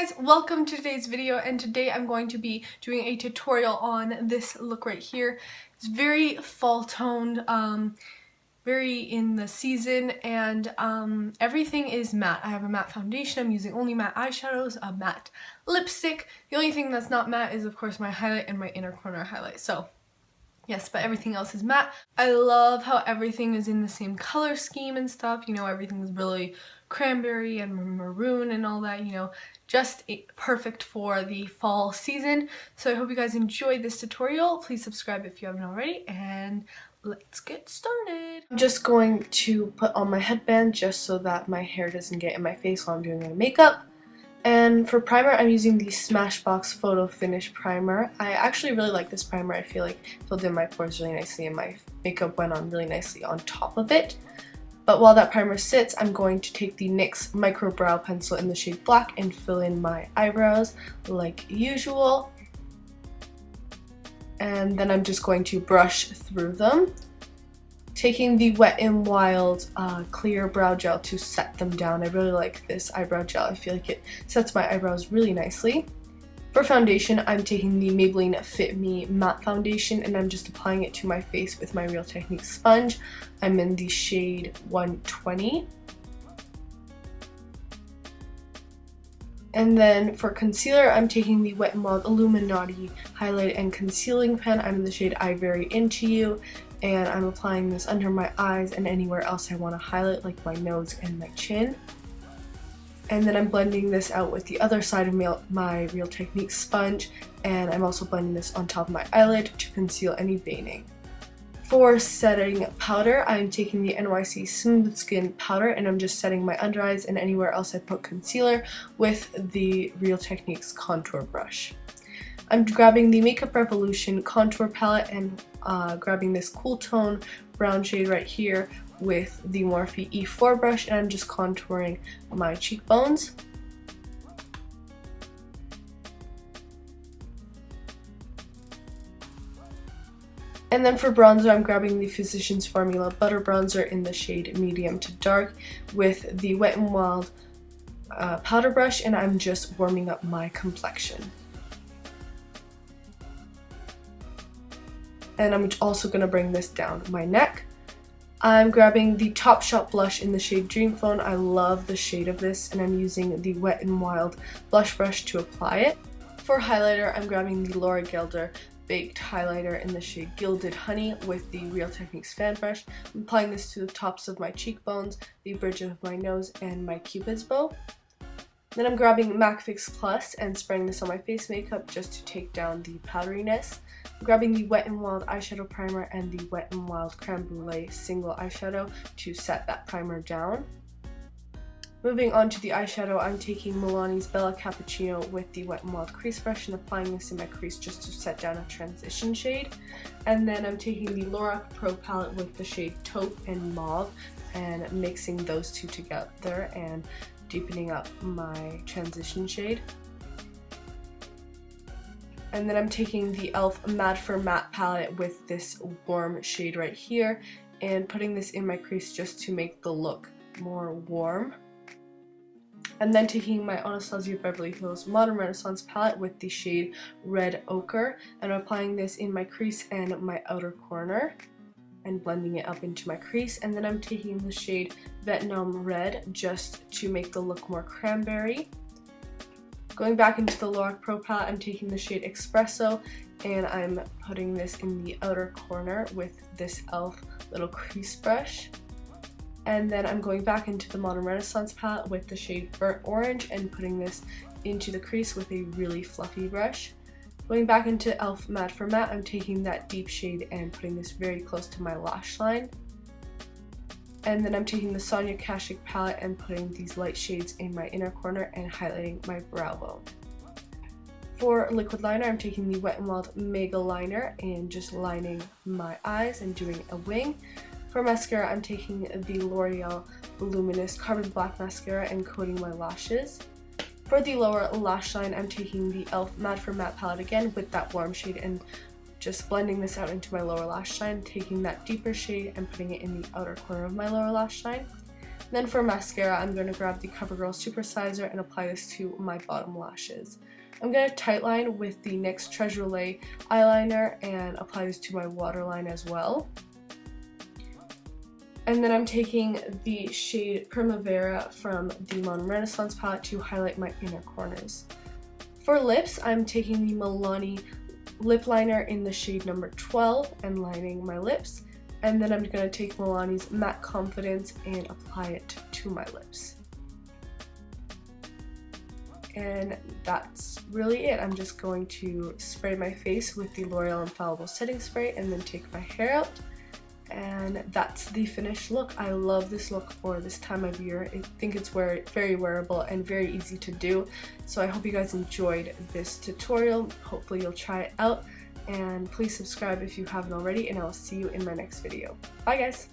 guys, welcome to today's video, and today I'm going to be doing a tutorial on this look right here. It's very fall toned, very in the season, and everything is matte. I have a matte foundation, I'm using only matte eyeshadows, a matte lipstick. The only thing that's not matte is of course my highlight and my inner corner highlight. So yes, but everything else is matte. I love how everything is in the same color scheme and stuff. You know, everything is really cranberry and maroon and all that, you know, just perfect for the fall season. So I hope you guys enjoyed this tutorial. Please subscribe if you haven't already, and let's get started. I'm just going to put on my headband just so that my hair doesn't get in my face while I'm doing my makeup. And for primer, I'm using the Smashbox Photo Finish Primer. I actually really like this primer. I feel like it filled in my pores really nicely and my makeup went on really nicely on top of it. But while that primer sits, I'm going to take the NYX microbrow pencil in the shade Black and fill in my eyebrows like usual. And then I'm just going to brush through them, taking the Wet n Wild clear brow gel to set them down. I really like this eyebrow gel. I feel like it sets my eyebrows really nicely. For foundation, I'm taking the Maybelline Fit Me Matte Foundation and I'm just applying it to my face with my Real Techniques sponge. I'm in the shade 120. And then for concealer, I'm taking the Wet n Wild illumi-naughty highlight and concealing pen. I'm in the shade ivory-into, and I'm applying this under my eyes and anywhere else I want to highlight, like my nose and my chin. And then I'm blending this out with the other side of my Real Techniques sponge, and I'm also blending this on top of my eyelid to conceal any veining. For setting powder, I'm taking the NYC Smoothskin powder and I'm just setting my under eyes and anywhere else I put concealer with the Real Techniques contour brush. I'm grabbing the Makeup Revolution contour palette and grabbing this cool tone brown shade right here with the Morphe E4 brush, and I'm just contouring my cheekbones. And then for bronzer, I'm grabbing the Physicians Formula Butter Bronzer in the shade medium to dark with the Wet n Wild powder brush, and I'm just warming up my complexion. And I'm also going to bring this down my neck. I'm grabbing the Topshop blush in the shade Dreamphone. I love the shade of this, and I'm using the Wet n Wild blush brush to apply it. For highlighter, I'm grabbing the Loreal Baked Highlighter in the shade Gilded Honey with the Real Techniques fan brush. I'm applying this to the tops of my cheekbones, the bridge of my nose, and my cupid's bow. Then I'm grabbing MAC Fix Plus and spraying this on my face makeup just to take down the powderiness. I'm grabbing the Wet n Wild eyeshadow primer and the Wet n Wild creme brulee single eyeshadow to set that primer down. Moving on to the eyeshadow, I'm taking Milani's Bella Cappuccino with the Wet n Wild crease brush and applying this in my crease just to set down a transition shade. And then I'm taking the Lorac Pro palette with the shade Taupe and Mauve and mixing those two together and deepening up my transition shade. And then I'm taking the e.l.f. Matte for Matte palette with this warm shade right here and putting this in my crease just to make the look more warm. And then taking my Anastasia Beverly Hills Modern Renaissance palette with the shade Red Ochre and applying this in my crease and my outer corner and blending it up into my crease. And then I'm taking the shade Vietnam Red just to make the look more cranberry. Going back into the Lorac Pro palette, I'm taking the shade Espresso and I'm putting this in the outer corner with this e.l.f. little crease brush. And then I'm going back into the Modern Renaissance palette with the shade Burnt Orange and putting this into the crease with a really fluffy brush. Going back into e.l.f. Matte for Matte, I'm taking that deep shade and putting this very close to my lash line. And then I'm taking the Sonia Kashuk palette and putting these light shades in my inner corner and highlighting my brow bone. For liquid liner, I'm taking the Wet n Wild megaliner and just lining my eyes and doing a wing. For mascara, I'm taking the Loreal Voluminous Carbon Black Mascara and coating my lashes. For the lower lash line, I'm taking the e.l.f. Matte for Matte palette again with that warm shade and just blending this out into my lower lash line, taking that deeper shade and putting it in the outer corner of my lower lash line. Then for mascara, I'm going to grab the CoverGirl Supersizer and apply this to my bottom lashes. I'm going to tightline with the NYX Treasure Lay eyeliner and apply this to my waterline as well. And then I'm taking the shade Primavera from the Modern Renaissance palette to highlight my inner corners. For lips, I'm taking the Milani lip liner in the shade number 12 and lining my lips. And then I'm going to take Milani's Matte Confidence and apply it to my lips. And that's really it. I'm just going to spray my face with the L'Oreal Infallible Setting Spray and then take my hair out. And that's the finished look. I love this look for this time of year. I think it's very wearable and very easy to do. So I hope you guys enjoyed this tutorial. Hopefully you'll try it out. And please subscribe if you haven't already, and I'll see you in my next video. Bye guys!